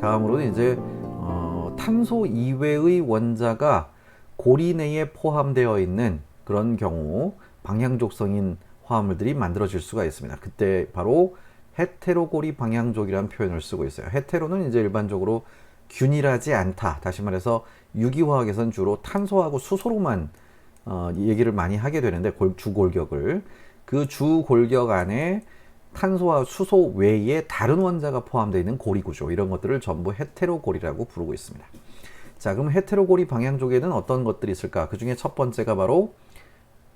다음으로는 이제 탄소 이외의 원자가 고리 내에 포함되어 있는 그런 경우 방향족성인 화합물들이 만들어질 수가 있습니다. 그때 바로 헤테로고리 방향족이라는 표현을 쓰고 있어요. 헤테로는 이제 일반적으로 균일하지 않다. 다시 말해서 유기화학에서는 주로 탄소하고 수소로만 얘기를 많이 하게 되는데 주골격을 그 주골격 안에 탄소와 수소 외에 다른 원자가 포함되어 있는 고리 구조, 이런 것들을 전부 헤테로고리라고 부르고 있습니다. 자, 그럼 헤테로고리 방향족에는 어떤 것들이 있을까? 그 중에 첫 번째가 바로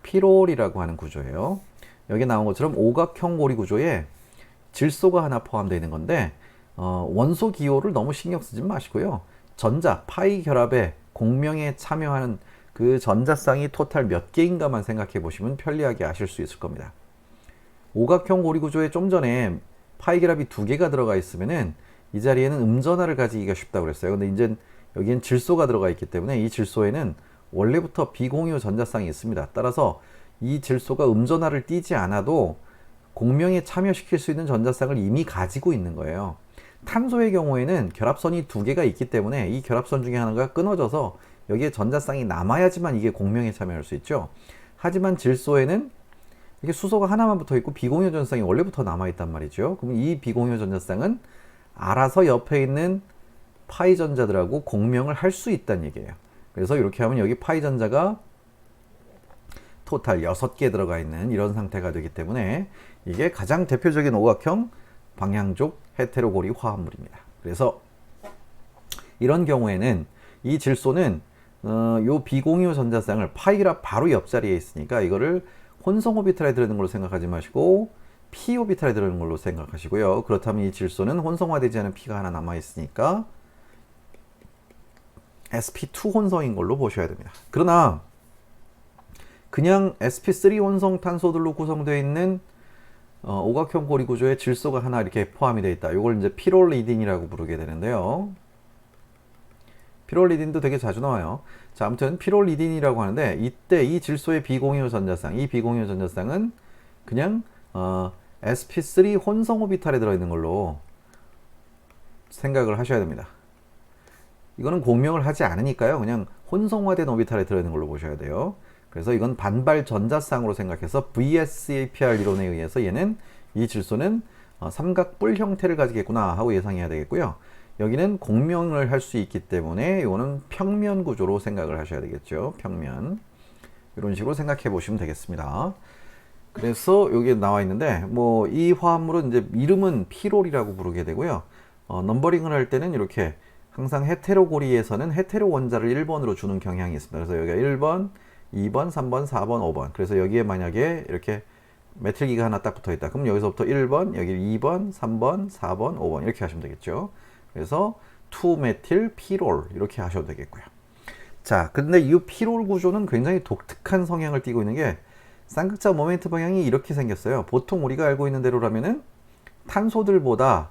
피롤이라고 하는 구조예요. 여기 나온 것처럼 오각형 고리 구조에 질소가 하나 포함되어 있는 건데 원소 기호를 너무 신경 쓰지 마시고요. 전자, 파이 결합에 공명에 참여하는 그 전자쌍이 토탈 몇 개인가만 생각해 보시면 편리하게 아실 수 있을 겁니다. 오각형 고리 구조에 좀 전에 파이 결합이 2개가 들어가 있으면은 이 자리에는 음전하를 가지기가 쉽다고 그랬어요. 근데 이제 여기엔 질소가 들어가 있기 때문에 이 질소에는 원래부터 비공유 전자쌍이 있습니다. 따라서 이 질소가 음전하를 띄지 않아도 공명에 참여시킬 수 있는 전자쌍을 이미 가지고 있는 거예요. 탄소의 경우에는 결합선이 2개가 있기 때문에 이 결합선 중에 하나가 끊어져서 여기에 전자쌍이 남아야지만 이게 공명에 참여할 수 있죠. 하지만 질소에는 이게 수소가 하나만 붙어 있고 비공유 전자쌍이 원래부터 남아 있단 말이죠. 그럼 이 비공유 전자쌍은 알아서 옆에 있는 파이 전자들하고 공명을 할 수 있다는 얘기예요. 그래서 이렇게 하면 여기 파이 전자가 토탈 6개 들어가 있는 이런 상태가 되기 때문에 이게 가장 대표적인 오각형 방향족 헤테로고리 화합물입니다. 그래서 이런 경우에는 이 질소는 요 비공유 전자쌍을 파이가 바로 옆자리에 있으니까 이거를 혼성 오비탈에 들어있는 걸로 생각하지 마시고 p 오비탈에 들어있는 걸로 생각하시고요. 그렇다면 이 질소는 혼성화되지 않은 p가 하나 남아 있으니까 sp2 혼성인 걸로 보셔야 됩니다. 그러나 그냥 sp3 혼성 탄소들로 구성되어 있는 오각형 고리 구조에 질소가 하나 이렇게 포함이 되어 있다. 이걸 이제 피롤리딘이라고 부르게 되는데요. 피롤리딘도 되게 자주 나와요. 자, 아무튼 피롤리딘이라고 하는데 이때 이 질소의 비공유 전자쌍, 이 비공유 전자쌍은 그냥 sp3 혼성 오비탈에 들어있는 걸로 생각을 하셔야 됩니다. 이거는 공명을 하지 않으니까요. 그냥 혼성화된 오비탈에 들어있는 걸로 보셔야 돼요. 그래서 이건 반발 전자쌍으로 생각해서 VSAPR 이론에 의해서 얘는 이 질소는 삼각뿔 형태를 가지겠구나 하고 예상해야 되겠고요. 여기는 공명을 할 수 있기 때문에 이거는 평면 구조로 생각을 하셔야 되겠죠. 평면. 이런 식으로 생각해 보시면 되겠습니다. 그래서 여기에 나와 있는데 뭐 이 화합물은 이제 이름은 피롤이라고 부르게 되고요. 넘버링을 할 때는 이렇게 항상 헤테로고리에서는 헤테로 원자를 1번으로 주는 경향이 있습니다. 그래서 여기가 1번, 2번, 3번, 4번, 5번. 그래서 여기에 만약에 이렇게 메틸기가 하나 딱 붙어 있다. 그럼 여기서부터 1번, 여기 2번, 3번, 4번, 5번 이렇게 하시면 되겠죠. 그래서 2메틸 피롤 이렇게 하셔도 되겠고요. 자, 근데 이 피롤 구조는 굉장히 독특한 성향을 띠고 있는 게 쌍극자 모멘트 방향이 이렇게 생겼어요. 보통 우리가 알고 있는 대로라면은 탄소들보다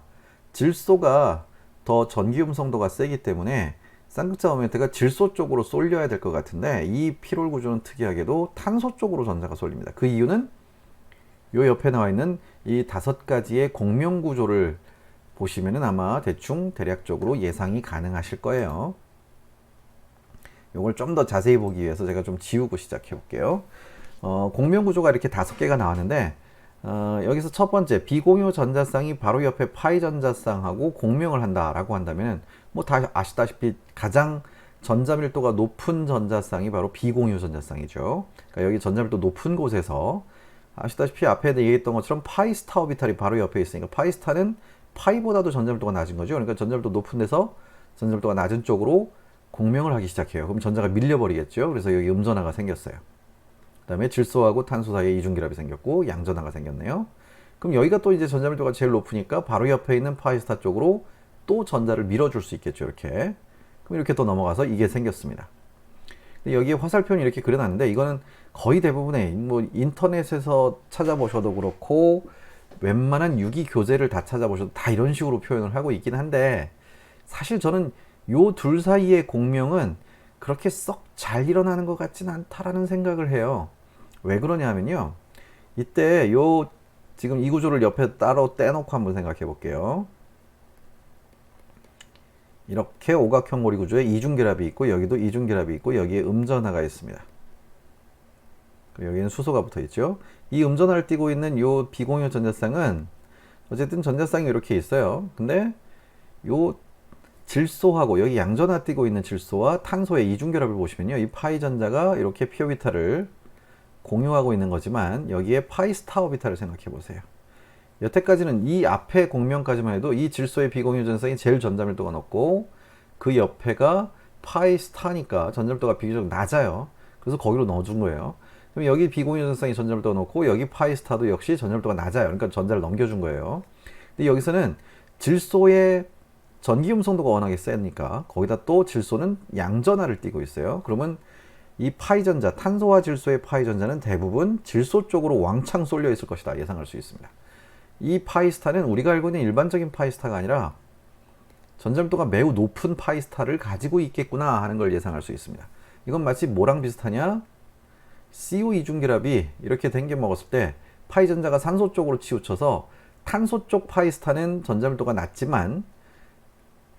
질소가 더 전기음성도가 세기 때문에 쌍극자 모멘트가 질소 쪽으로 쏠려야 될 것 같은데 이 피롤 구조는 특이하게도 탄소 쪽으로 전자가 쏠립니다. 그 이유는 요 옆에 나와 있는 이 5가지의 공명 구조를 보시면은 아마 대충 대략적으로 예상이 가능하실 거예요. 요걸 좀 더 자세히 보기 위해서 제가 좀 지우고 시작해 볼게요. 공명 구조가 이렇게 5개가 나왔는데 여기서 첫 번째 비공유 전자쌍이 바로 옆에 파이 전자쌍하고 공명을 한다라고 한다면 뭐 다 아시다시피 가장 전자밀도가 높은 전자쌍이 바로 비공유 전자쌍이죠. 그러니까 여기 전자밀도 높은 곳에서 아시다시피 앞에 얘기했던 것처럼 파이스타 오비탈이 바로 옆에 있으니까 파이스타는 파이보다도 전자밀도가 낮은 거죠. 그러니까 전자밀도 높은 데서 전자밀도가 낮은 쪽으로 공명을 하기 시작해요. 그럼 전자가 밀려버리겠죠. 그래서 여기 음전하가 생겼어요. 그 다음에 질소하고 탄소 사이에 이중결합이 생겼고 양전하가 생겼네요. 그럼 여기가 또 이제 전자밀도가 제일 높으니까 바로 옆에 있는 파이스타 쪽으로 또 전자를 밀어줄 수 있겠죠. 이렇게. 그럼 이렇게 또 넘어가서 이게 생겼습니다. 여기에 화살표는 이렇게 그려놨는데 이거는 거의 대부분의 뭐 인터넷에서 찾아보셔도 그렇고 웬만한 유기 교재를 다 찾아보셔도 다 이런 식으로 표현을 하고 있긴 한데 사실 저는 요 둘 사이의 공명은 그렇게 썩 잘 일어나는 것 같진 않다라는 생각을 해요. 왜 그러냐 하면요. 이때 요 지금 이 구조를 옆에 따로 떼놓고 한번 생각해 볼게요. 이렇게 오각형 고리 구조에 이중결합이 있고 여기도 이중결합이 있고 여기에 음전하가 있습니다. 여기는 수소가 붙어 있죠. 이 음전하를 띠고 있는 요 비공유 전자쌍은 어쨌든 전자쌍이 이렇게 있어요. 근데 요 질소하고 여기 양전하 띠고 있는 질소와 탄소의 이중결합을 보시면요. 이 파이 전자가 이렇게 p 오비탈을 공유하고 있는 거지만 여기에 파이 스타 오비탈을 생각해 보세요. 여태까지는 이 앞에 공명까지만 해도 이 질소의 비공유 전자쌍이 제일 전자밀도가 높고 그 옆에가 파이 스타니까 전자밀도가 비교적 낮아요. 그래서 거기로 넣어준 거예요. 그럼 여기 비공유 전자쌍이 전자밀도가 높고 여기 파이 스타도 역시 전자밀도가 낮아요. 그러니까 전자를 넘겨준 거예요. 근데 여기서는 질소의 전기 음성도가 워낙에 세니까 거기다 또 질소는 양전하를 띠고 있어요. 그러면 이 파이 전자, 탄소와 질소의 파이 전자는 대부분 질소 쪽으로 왕창 쏠려 있을 것이다 예상할 수 있습니다. 이 파이스타는 우리가 알고 있는 일반적인 파이스타가 아니라 전자밀도가 매우 높은 파이스타를 가지고 있겠구나 하는 걸 예상할 수 있습니다. 이건 마치 뭐랑 비슷하냐? CO 이중결합이 이렇게 댕겨 먹었을 때 파이 전자가 산소 쪽으로 치우쳐서 탄소 쪽 파이스타는 전자밀도가 낮지만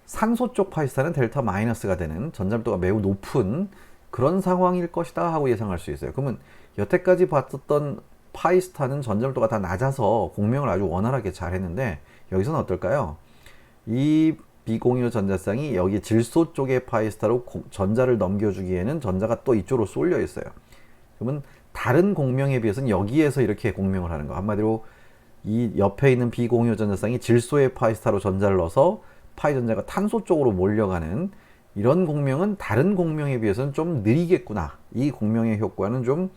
산소 쪽 파이스타는 델타 마이너스가 되는 전자밀도가 매우 높은 그런 상황일 것이다 하고 예상할 수 있어요. 그러면 여태까지 봤었던 파이스타는 전자밀도가 다 낮아서 공명을 아주 원활하게 잘 했는데 여기서는 어떨까요? 이 비공유 전자쌍이 여기 질소 쪽의 파이스타로 전자를 넘겨주기에는 전자가 또 이쪽으로 쏠려 있어요. 그러면 다른 공명에 비해서는 여기에서 이렇게 공명을 하는 거. 한마디로 이 옆에 있는 비공유 전자쌍이 질소의 파이스타로 전자를 넣어서 파이 전자가 탄소 쪽으로 몰려가는 이런 공명은 다른 공명에 비해서는 좀 느리겠구나. 이 공명의 효과는 좀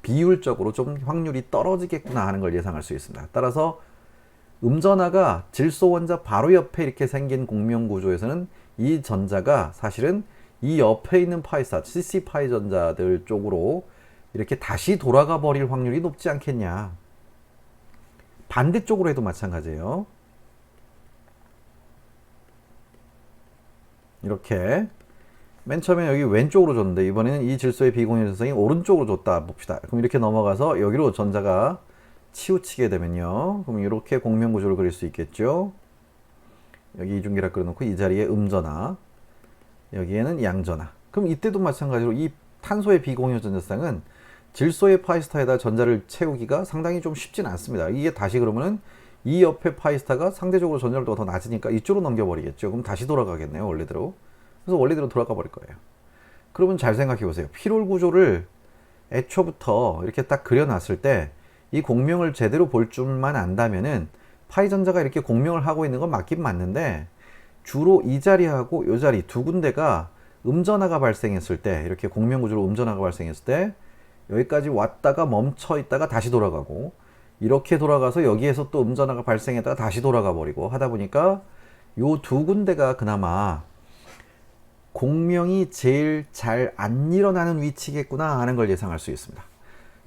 비율적으로 좀 확률이 떨어지겠구나 하는 걸 예상할 수 있습니다. 따라서 음전하가 질소 원자 바로 옆에 이렇게 생긴 공명 구조에서는 이 전자가 사실은 이 옆에 있는 파이스타, CC 파이 전자들 쪽으로 이렇게 다시 돌아가 버릴 확률이 높지 않겠냐. 반대쪽으로 해도 마찬가지예요. 이렇게 맨 처음에 여기 왼쪽으로 줬는데 이번에는 이 질소의 비공유 전자쌍이 오른쪽으로 줬다 봅시다. 그럼 이렇게 넘어가서 여기로 전자가 치우치게 되면요. 그럼 이렇게 공명 구조를 그릴 수 있겠죠. 여기 이중결합 그려놓고 이 자리에 음전하, 여기에는 양전하. 그럼 이때도 마찬가지로 이 탄소의 비공유 전자쌍은 질소의 파이스타에다 전자를 채우기가 상당히 좀 쉽진 않습니다. 이게 다시 그러면은 이 옆에 파이스타가 상대적으로 전자밀도가 더 낮으니까 이쪽으로 넘겨버리겠죠. 그럼 다시 돌아가겠네요, 원래대로. 그래서 원래대로 돌아가 버릴 거예요. 그러면 잘 생각해 보세요. 피롤 구조를 애초부터 이렇게 딱 그려놨을 때 이 공명을 제대로 볼 줄만 안다면은 파이 전자가 이렇게 공명을 하고 있는 건 맞긴 맞는데 주로 이 자리하고 이 자리 두 군데가 음전하가 발생했을 때 이렇게 공명 구조로 음전하가 발생했을 때 여기까지 왔다가 멈춰 있다가 다시 돌아가고 이렇게 돌아가서 여기에서 또 음전하가 발생했다가 다시 돌아가 버리고 하다 보니까 요 두 군데가 그나마 공명이 제일 잘 안 일어나는 위치겠구나 하는 걸 예상할 수 있습니다.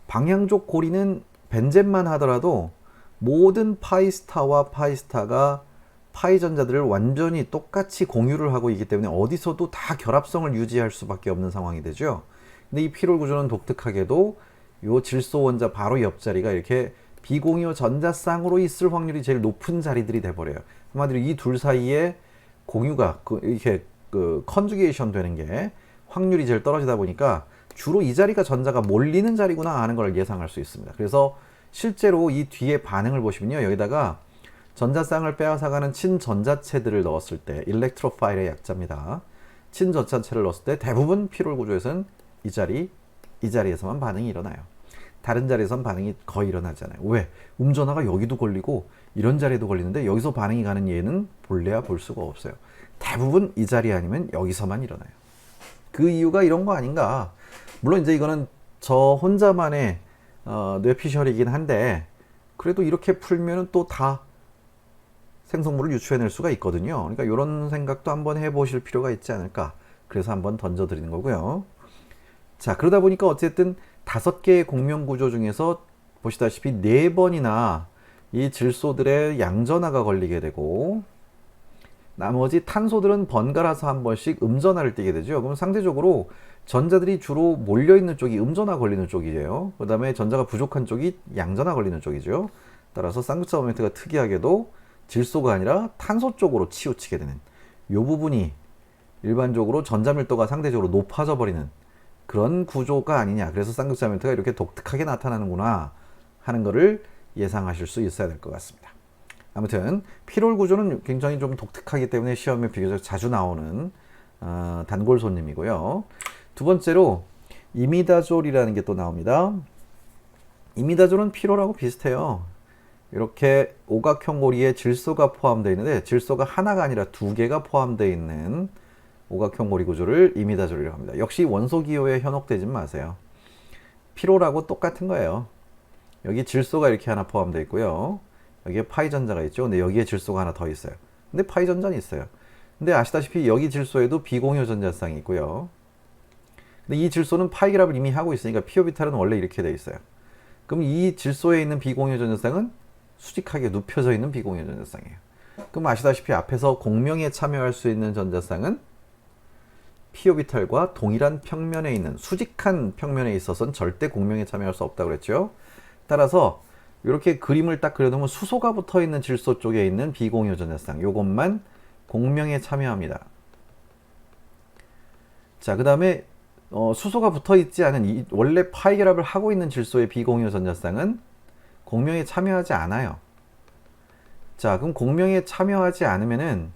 방향족 고리는 벤젠만 하더라도 모든 파이스타와 파이스타가 파이 전자들을 완전히 똑같이 공유를 하고 있기 때문에 어디서도 다 결합성을 유지할 수밖에 없는 상황이 되죠. 근데 이 피롤 구조는 독특하게도 요 질소 원자 바로 옆자리가 이렇게 비공유 전자쌍으로 있을 확률이 제일 높은 자리들이 돼버려요. 한마디로 이 둘 사이에 공유가 이렇게 컨주게이션 되는 게 확률이 제일 떨어지다 보니까 주로 이 자리가 전자가 몰리는 자리구나 하는 걸 예상할 수 있습니다. 그래서 실제로 이 뒤에 반응을 보시면요. 여기다가 전자쌍을 빼앗아가는 친전자체들을 넣었을 때 일렉트로파일의 약자입니다. 친전자체를 넣었을 때 대부분 피롤 구조에서는 이 자리에서만 반응이 일어나요. 다른 자리에서는 반응이 거의 일어나지 않아요. 왜? 음전하가 여기도 걸리고 이런 자리에도 걸리는데 여기서 반응이 가는 예는 볼래야 볼 수가 없어요. 대부분 이 자리 아니면 여기서만 일어나요. 그 이유가 이런 거 아닌가. 물론 이제 이거는 저 혼자만의 뇌피셜이긴 한데 그래도 이렇게 풀면은 또 다 생성물을 유추해낼 수가 있거든요. 그러니까 이런 생각도 한번 해보실 필요가 있지 않을까. 그래서 한번 던져드리는 거고요. 자, 그러다 보니까 어쨌든 5개의 공명 구조 중에서 보시다시피 4번이나 이 질소들의 양전하가 걸리게 되고 나머지 탄소들은 번갈아서 한 번씩 음전하를 띠게 되죠. 그럼 상대적으로 전자들이 주로 몰려있는 쪽이 음전하 걸리는 쪽이에요. 그 다음에 전자가 부족한 쪽이 양전하 걸리는 쪽이죠. 따라서 쌍극자 모멘트가 특이하게도 질소가 아니라 탄소 쪽으로 치우치게 되는 이 부분이 일반적으로 전자밀도가 상대적으로 높아져 버리는 그런 구조가 아니냐. 그래서 쌍극자 멘트가 이렇게 독특하게 나타나는구나 하는 거를 예상하실 수 있어야 될 것 같습니다. 아무튼 피롤 구조는 굉장히 좀 독특하기 때문에 시험에 비교적 자주 나오는 단골 손님이고요. 두 번째로 이미다졸이라는 게 또 나옵니다. 이미다졸은 피롤하고 비슷해요. 이렇게 오각형 고리에 질소가 포함되어 있는데 질소가 하나가 아니라 두 개가 포함되어 있는 오각형 고리 구조를 이미다졸이라고 합니다. 역시 원소 기호에 현혹되지 마세요. 피롤하고 똑같은 거예요. 여기 질소가 이렇게 하나 포함되어 있고요. 여기에 파이 전자가 있죠. 근데 여기에 질소가 하나 더 있어요. 근데 파이 전자는 있어요. 근데 아시다시피 여기 질소에도 비공유 전자쌍이 있고요. 근데 이 질소는 파이 결합을 이미 하고 있으니까 피오비탈은 원래 이렇게 되어 있어요. 그럼 이 질소에 있는 비공유 전자쌍은 수직하게 눕혀져 있는 비공유 전자쌍이에요. 그럼 아시다시피 앞에서 공명에 참여할 수 있는 전자쌍은 피오비탈과 동일한 평면에 있는 수직한 평면에 있어서는 절대 공명에 참여할 수 없다고 그랬죠. 따라서 이렇게 그림을 딱 그려놓으면 수소가 붙어 있는 질소 쪽에 있는 비공유 전자쌍 요것만 공명에 참여합니다. 자, 그 다음에 수소가 붙어 있지 않은 원래 파이 결합을 하고 있는 질소의 비공유 전자쌍은 공명에 참여하지 않아요. 자, 그럼 공명에 참여하지 않으면은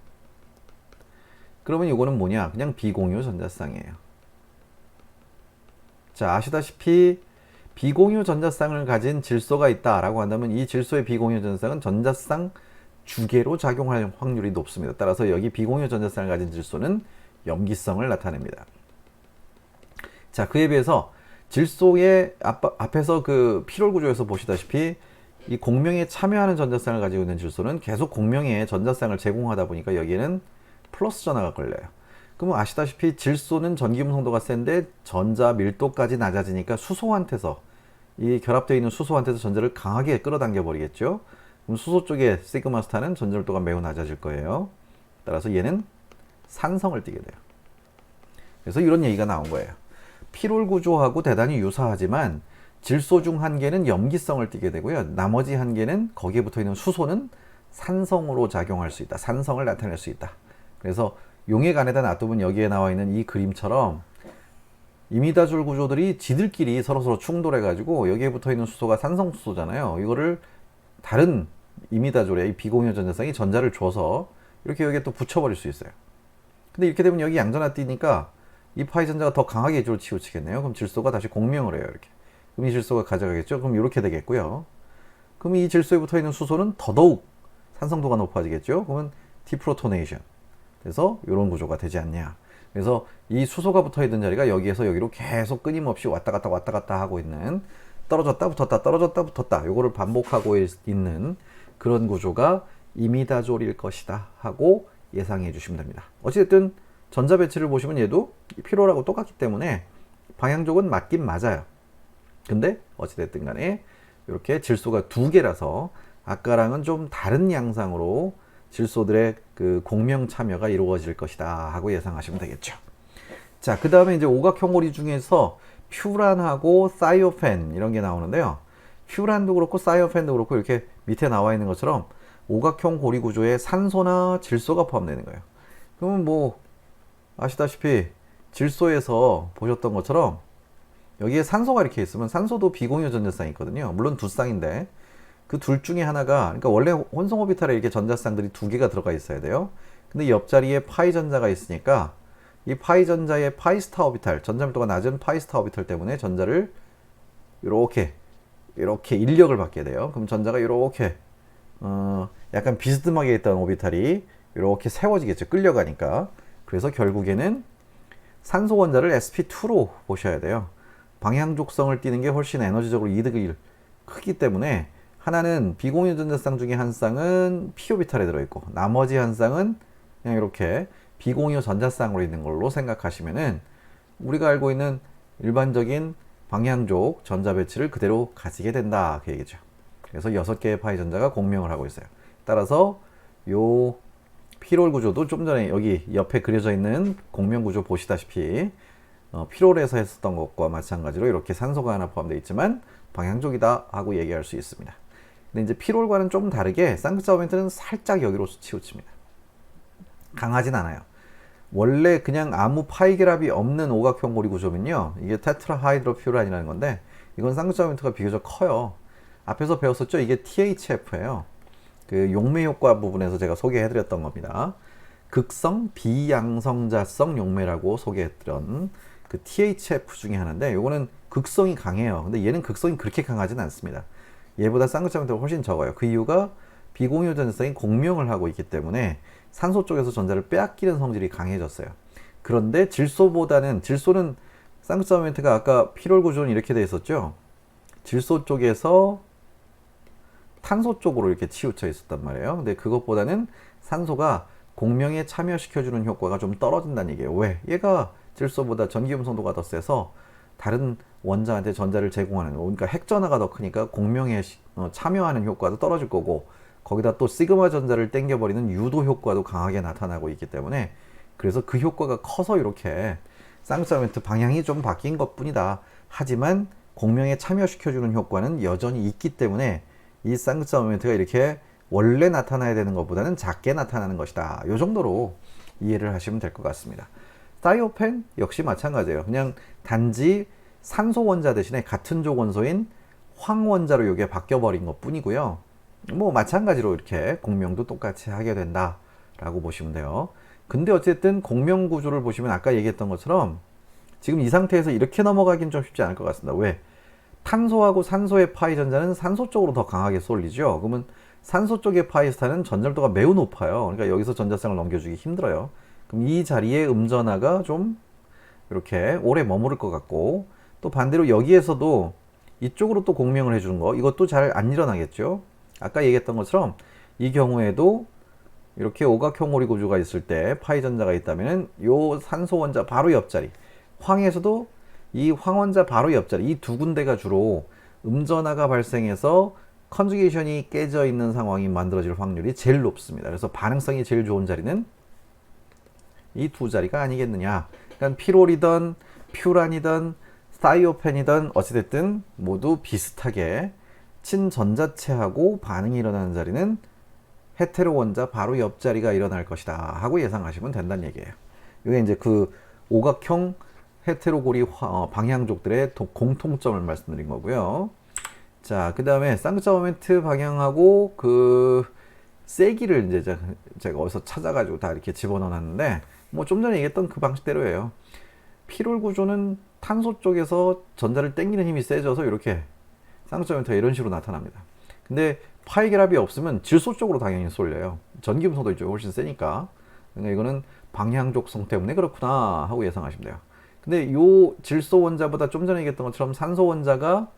그러면 이거는 뭐냐? 그냥 비공유 전자쌍이에요. 자, 아시다시피 비공유 전자쌍을 가진 질소가 있다라고 한다면 이 질소의 비공유 전자쌍은 전자쌍 주계로 작용할 확률이 높습니다. 따라서 여기 비공유 전자쌍을 가진 질소는 염기성을 나타냅니다. 자, 그에 비해서 질소의 앞에서 그 피롤 구조에서 보시다시피 이 공명에 참여하는 전자쌍을 가지고 있는 질소는 계속 공명에 전자쌍을 제공하다 보니까 여기에는 플러스 전하가 걸려요. 그러면 아시다시피 질소는 전기음성도가 센데 전자 밀도까지 낮아지니까 수소한테서 이 결합되어 있는 수소한테서 전자를 강하게 끌어당겨 버리겠죠. 그럼 수소 쪽에 시그마 스타는 전자밀도가 매우 낮아질 거예요. 따라서 얘는 산성을 띠게 돼요. 그래서 이런 얘기가 나온 거예요. 피롤 구조하고 대단히 유사하지만 질소 중 한 개는 염기성을 띠게 되고요. 나머지 한 개는 거기에 붙어 있는 수소는 산성으로 작용할 수 있다. 산성을 나타낼 수 있다. 그래서 용액 안에다 놔두면 여기에 나와 있는 이 그림처럼 이미다졸 구조들이 지들끼리 서로서로 충돌해가지고 여기에 붙어있는 수소가 산성수소잖아요. 이거를 다른 이미다졸의 이 비공유 전자쌍이 전자를 줘서 이렇게 여기에 또 붙여버릴 수 있어요. 근데 이렇게 되면 여기 양전화 띄니까 이 파이 전자가 더 강하게 이쪽으로 치우치겠네요. 그럼 질소가 다시 공명을 해요. 이렇게. 그럼 이 질소가 가져가겠죠. 그럼 이렇게 되겠고요. 그럼 이 질소에 붙어있는 수소는 더더욱 산성도가 높아지겠죠. 그러면 디프로토네이션. 그래서 이런 구조가 되지 않냐. 그래서 이 수소가 붙어있는 자리가 여기에서 여기로 계속 끊임없이 왔다 갔다 하고 있는 떨어졌다 붙었다 떨어졌다 붙었다 요거를 반복하고 있는 그런 구조가 이미다졸일 것이다 하고 예상해 주시면 됩니다. 어찌됐든 전자 배치를 보시면 얘도 피롤하고 똑같기 때문에 방향족은 맞긴 맞아요. 근데 어찌됐든 간에 이렇게 질소가 두 개라서 아까랑은 좀 다른 양상으로 질소들의 그 공명 참여가 이루어질 것이다 하고 예상하시면 되겠죠. 자, 그 다음에 이제 오각형 고리 중에서 퓨란하고 사이오펜 이런 게 나오는데요. 퓨란도 그렇고 사이오펜도 그렇고 이렇게 밑에 나와 있는 것처럼 오각형 고리 구조에 산소나 질소가 포함되는 거예요. 그러면 뭐 아시다시피 질소에서 보셨던 것처럼 여기에 산소가 이렇게 있으면 산소도 비공유 전자쌍이 있거든요. 물론 두 쌍인데 그 둘 중에 하나가, 그러니까 원래 혼성 오비탈에 이렇게 전자쌍들이 두 개가 들어가 있어야 돼요. 근데 옆자리에 파이 전자가 있으니까 이 파이 전자의 파이 스타 오비탈, 전자밀도가 낮은 파이 스타 오비탈 때문에 전자를 이렇게 인력을 받게 돼요. 그럼 전자가 이렇게 약간 비스듬하게 있던 오비탈이 이렇게 세워지겠죠. 끌려가니까. 그래서 결국에는 산소 원자를 sp2로 보셔야 돼요. 방향족성을 띠는 게 훨씬 에너지적으로 이득이 크기 때문에 하나는 비공유 전자쌍 중에 한 쌍은 p오비탈에 들어있고 나머지 한 쌍은 그냥 이렇게 비공유 전자쌍으로 있는 걸로 생각하시면은 우리가 알고 있는 일반적인 방향족 전자 배치를 그대로 가지게 된다 그 얘기죠. 그래서 6개의 파이 전자가 공명을 하고 있어요. 따라서 요 피롤 구조도 좀 전에 여기 옆에 그려져 있는 공명 구조 보시다시피 피롤에서 했었던 것과 마찬가지로 이렇게 산소가 하나 포함되어 있지만 방향족이다 하고 얘기할 수 있습니다. 근데 이제 피롤과는 좀 다르게 쌍극자 오멘트는 살짝 여기로 치우칩니다. 강하진 않아요. 원래 그냥 아무 파이 결합이 없는 오각형 고리 구조면요, 이게 테트라하이드로퓨란이라는 건데 이건 쌍극자 모멘트가 비교적 커요. 앞에서 배웠었죠? 이게 THF예요. 그 용매 효과 부분에서 제가 소개해드렸던 겁니다. 극성 비양성자성 용매라고 소개했던 그 THF 중에 하나인데, 요거는 극성이 강해요. 근데 얘는 극성이 그렇게 강하진 않습니다. 얘보다 쌍극자 모멘트가 훨씬 적어요. 그 이유가 비공유 전자쌍이 공명을 하고 있기 때문에 산소 쪽에서 전자를 빼앗기는 성질이 강해졌어요. 그런데 질소는 쌍극자 모멘트가 아까 피롤 구조는 이렇게 돼 있었죠. 질소 쪽에서 탄소 쪽으로 이렇게 치우쳐 있었단 말이에요. 근데 그것보다는 산소가 공명에 참여시켜주는 효과가 좀 떨어진다는 얘기예요. 왜? 얘가 질소보다 전기음성도가 더 세서 다른 원자한테 전자를 제공하는, 그러니까 핵전하가 더 크니까 공명에 참여하는 효과도 떨어질 거고, 거기다 또 시그마 전자를 땡겨버리는 유도 효과도 강하게 나타나고 있기 때문에, 그래서 그 효과가 커서 이렇게 쌍극자 모멘트 방향이 좀 바뀐 것 뿐이다. 하지만 공명에 참여시켜주는 효과는 여전히 있기 때문에 이 쌍극자 모멘트가 이렇게 원래 나타나야 되는 것보다는 작게 나타나는 것이다. 이 정도로 이해를 하시면 될 것 같습니다. 사이오펜 역시 마찬가지예요. 그냥 단지 산소 원자 대신에 같은 족 원소인 황 원자로 이게 바뀌어 버린 것 뿐이고요. 뭐 마찬가지로 이렇게 공명도 똑같이 하게 된다 라고 보시면 돼요. 근데 어쨌든 공명 구조를 보시면 아까 얘기했던 것처럼 지금 이 상태에서 이렇게 넘어가긴 좀 쉽지 않을 것 같습니다. 왜? 탄소하고 산소의 파이 전자는 산소 쪽으로 더 강하게 쏠리죠. 그러면 산소 쪽의 파이 스타는 전절도가 매우 높아요. 그러니까 여기서 전자쌍을 넘겨주기 힘들어요. 그럼 이 자리에 음전하가 좀 이렇게 오래 머무를 것 같고, 또 반대로 여기에서도 이쪽으로 또 공명을 해주는 거, 이것도 잘 안 일어나겠죠. 아까 얘기했던 것처럼 이 경우에도 이렇게 오각형 고리 구조가 있을 때 파이 전자가 있다면 요 산소 원자 바로 옆자리, 황에서도 이 황 원자 바로 옆자리, 이 두 군데가 주로 음전하가 발생해서 컨주게이션이 깨져 있는 상황이 만들어질 확률이 제일 높습니다. 그래서 반응성이 제일 좋은 자리는 이 두 자리가 아니겠느냐. 그러니까 피롤이든 퓨란이든 사이오펜이든 어찌됐든 모두 비슷하게 친전자체하고 반응이 일어나는 자리는 헤테로 원자 바로 옆자리가 일어날 것이다 하고 예상하시면 된다는 얘기예요. 이게 이제 그 오각형 헤테로 고리 방향족들의 공통점을 말씀드린 거고요. 자, 그 다음에 쌍극자 모멘트 방향하고 그 세기를 이제 제가 어디서 찾아가지고 다 이렇게 집어넣었는데, 뭐 좀 전에 얘기했던 그 방식대로예요. 피롤 구조는 탄소 쪽에서 전자를 땡기는 힘이 세져서 이렇게 쌍극자 모멘트가 이런 식으로 나타납니다. 근데 파이 결합이 없으면 질소 쪽으로 당연히 쏠려요. 전기음성도 이쪽이 훨씬 세니까. 그러니까 이거는 방향족성 때문에 그렇구나 하고 예상하시면 돼요. 근데 요 질소 원자보다 좀 전에 얘기했던 것처럼 산소 원자가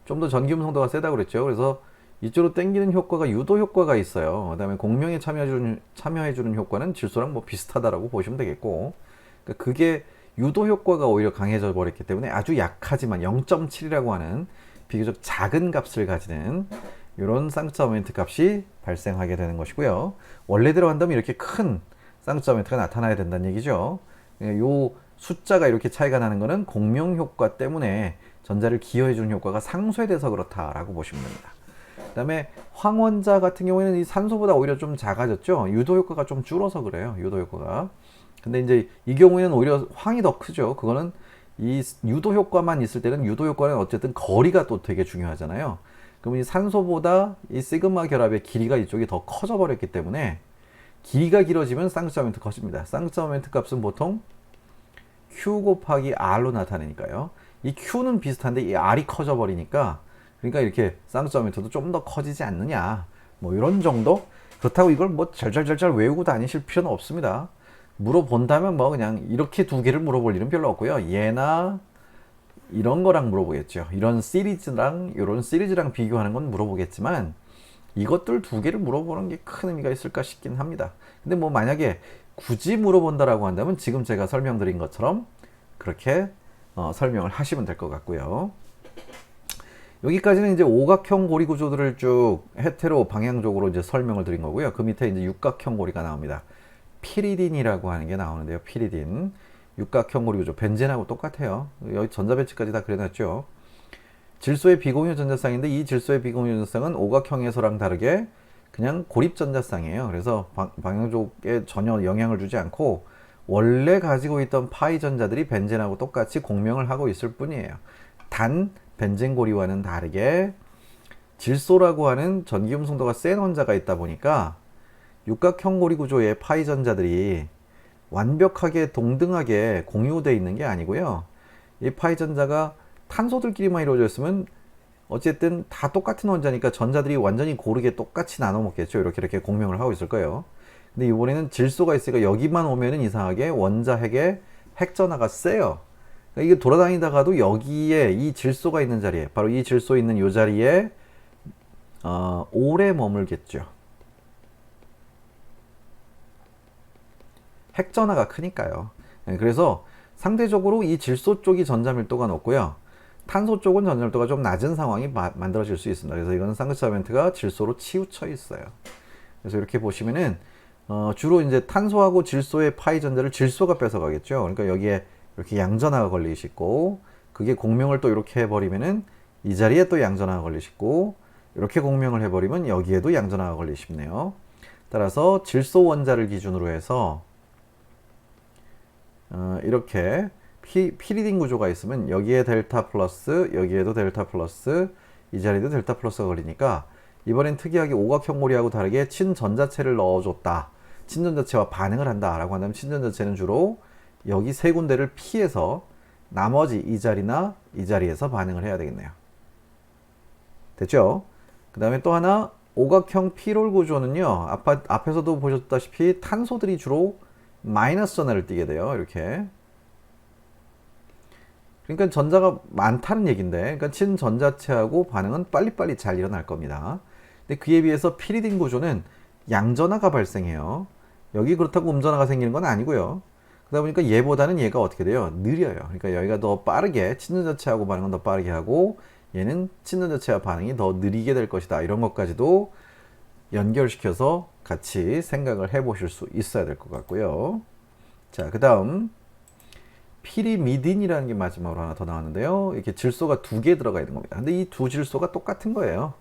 좀 더 전기음성도가 세다고 그랬죠. 그래서 이쪽으로 당기는 효과가 유도 효과가 있어요. 그 다음에 공명에 참여해주는 효과는 질소랑 뭐 비슷하다라고 보시면 되겠고, 그러니까 그게 유도 효과가 오히려 강해져 버렸기 때문에 아주 약하지만 0.7이라고 하는 비교적 작은 값을 가지는 이런 쌍극자 모멘트 값이 발생하게 되는 것이고요. 원래대로 한다면 이렇게 큰 쌍극자 모멘트가 나타나야 된다는 얘기죠. 이 숫자가 이렇게 차이가 나는 것은 공명 효과 때문에 전자를 기여해주는 효과가 상쇄돼서 그렇다라고 보시면 됩니다. 그 다음에 황원자 같은 경우에는 이 산소보다 오히려 좀 작아졌죠. 유도 효과가 좀 줄어서 그래요. 유도 효과가. 근데 이제 이 경우에는 오히려 황이 더 크죠. 그거는 이 유도 효과만 있을 때는, 유도 효과는 어쨌든 거리가 또 되게 중요하잖아요. 그럼 이 산소보다 이 시그마 결합의 길이가 이쪽이 더 커져 버렸기 때문에, 길이가 길어지면 쌍극자 모멘트 커집니다. 쌍극자 모멘트 값은 보통 Q 곱하기 R로 나타내니까요. 이 Q는 비슷한데 이 R이 커져 버리니까, 그러니까 이렇게 쌍극자 모멘트도 좀 더 커지지 않느냐, 뭐 이런 정도. 그렇다고 이걸 뭐 절절절절 외우고 다니실 필요는 없습니다. 물어본다면 뭐 그냥 이렇게 두 개를 물어볼 일은 별로 없고요. 얘나 이런 거랑 물어보겠죠. 이런 시리즈랑 이런 시리즈랑 비교하는 건 물어보겠지만, 이것들 두 개를 물어보는 게 큰 의미가 있을까 싶긴 합니다. 근데 뭐 만약에 굳이 물어본다라고 한다면 지금 제가 설명드린 것처럼 그렇게 설명을 하시면 될 것 같고요. 여기까지는 이제 오각형 고리 구조들을 쭉 헤테로 방향적으로 이제 설명을 드린 거고요. 그 밑에 이제 육각형 고리가 나옵니다. 피리딘이라고 하는 게 나오는데요. 피리딘. 육각형 고리 구조. 벤젠하고 똑같아요. 여기 전자배치까지 다 그려놨죠. 질소의 비공유 전자쌍인데, 이 질소의 비공유 전자쌍은 오각형에서랑 다르게 그냥 고립 전자쌍이에요. 그래서 방향족에 전혀 영향을 주지 않고 원래 가지고 있던 파이 전자들이 벤젠하고 똑같이 공명을 하고 있을 뿐이에요. 단 벤젠 고리와는 다르게 질소라고 하는 전기음 성도가 센 원자가 있다 보니까 육각형 고리 구조의 파이 전자들이 완벽하게 동등하게 공유되어 있는 게 아니고요. 이 파이 전자가 탄소들끼리만 이루어져 있으면 어쨌든 다 똑같은 원자니까 전자들이 완전히 고르게 똑같이 나눠 먹겠죠. 이렇게 공명을 하고 있을 거예요. 근데 이번에는 질소가 있으니까 여기만 오면은 이상하게 원자 핵의 핵전하가 세요. 그러니까 이게 돌아다니다가도 여기에 이 질소가 있는 자리에, 바로 이 질소 있는 이 자리에 오래 머물겠죠. 핵전하가 크니까요. 그래서 상대적으로 이 질소 쪽이 전자밀도가 높고요. 탄소 쪽은 전자밀도가 좀 낮은 상황이 만들어질 수 있습니다. 그래서 이거는 쌍극사멘트가 질소로 치우쳐 있어요. 그래서 이렇게 보시면은 주로 이제 탄소하고 질소의 파이 전자를 질소가 뺏어가겠죠. 그러니까 여기에 이렇게 양전하가 걸리시고, 그게 공명을 또 이렇게 해버리면은 이 자리에 또 양전하가 걸리시고, 이렇게 공명을 해버리면 여기에도 양전하가 걸리시네요. 따라서 질소 원자를 기준으로 해서 이렇게 피리딘 구조가 있으면 여기에 델타 플러스, 여기에도 델타 플러스, 이 자리도 델타 플러스가 걸리니까 이번엔 특이하게 오각형 고리하고 다르게 친전자체를 넣어줬다. 친전자체와 반응을 한다 라고 한다면 친전자체는 주로 여기 세 군데를 피해서 나머지 이 자리나 이 자리에서 반응을 해야 되겠네요. 됐죠? 그 다음에 또 하나 오각형 피롤 구조는요, 앞에서도 보셨다시피 탄소들이 주로 마이너스 전하를 띠게 돼요. 이렇게. 그러니까 전자가 많다는 얘기인데, 그러니까 친전자체하고 반응은 빨리빨리 잘 일어날 겁니다. 근데 그에 비해서 피리딘 구조는 양전하가 발생해요. 여기 그렇다고 음전하가 생기는 건 아니고요. 그러다 보니까 얘보다는 얘가 어떻게 돼요? 느려요. 그러니까 여기가 더 빠르게, 친전자체하고 반응은 더 빠르게 하고, 얘는 친전자체와 반응이 더 느리게 될 것이다. 이런 것까지도 연결시켜서 같이 생각을 해 보실 수 있어야 될 것 같고요. 자, 그 다음 피리미딘이라는 게 마지막으로 하나 더 나왔는데요. 이렇게 질소가 두 개 들어가 있는 겁니다. 근데 이 두 질소가 똑같은 거예요.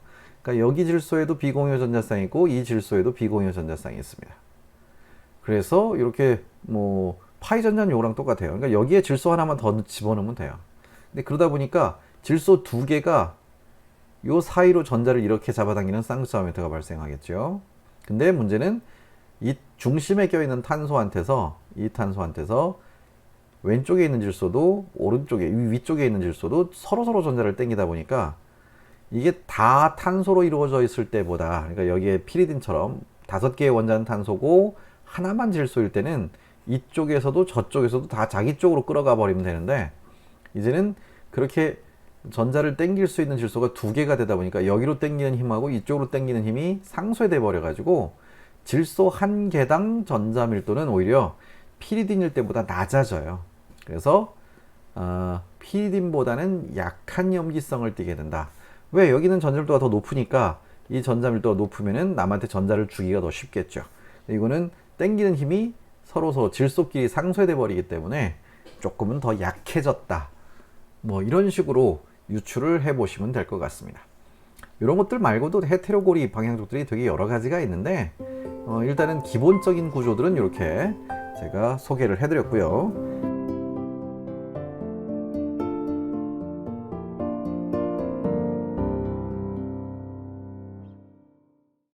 그러니까 여기 질소에도 비공유 전자쌍이 있고 이 질소에도 비공유 전자쌍이 있습니다. 그래서 이렇게 뭐 파이 전자는 요거랑 똑같아요. 그러니까 여기에 질소 하나만 더 집어넣으면 돼요. 근데 그러다 보니까 질소 두 개가 요 사이로 전자를 이렇게 잡아당기는 쌍극사메트가 발생하겠죠. 근데 문제는 이 중심에 껴있는 탄소한테서, 이 탄소한테서 왼쪽에 있는 질소도 오른쪽에, 위쪽에 있는 질소도 서로서로 전자를 땡기다 보니까 이게 다 탄소로 이루어져 있을 때보다, 그러니까 여기에 피리딘처럼 5개의 원자는 탄소고 하나만 질소일 때는 이쪽에서도 저쪽에서도 다 자기 쪽으로 끌어가 버리면 되는데, 이제는 그렇게 전자를 땡길 수 있는 질소가 두 개가 되다 보니까 여기로 땡기는 힘하고 이쪽으로 땡기는 힘이 상쇄돼 버려 가지고 질소 한 개당 전자 밀도는 오히려 피리딘일 때보다 낮아져요. 그래서 피리딘보다는 약한 염기성을 띠게 된다. 왜? 여기는 전자 밀도가 더 높으니까 이 전자 밀도가 높으면은 남한테 전자를 주기가 더 쉽겠죠. 이거는 땡기는 힘이 서로 질소끼리 상쇄돼 버리기 때문에 조금은 더 약해졌다. 뭐 이런 식으로 유추를 해 보시면 될 것 같습니다. 이런 것들 말고도 헤테로고리 방향족들이 되게 여러 가지가 있는데 일단은 기본적인 구조들은 이렇게 제가 소개를 해 드렸고요.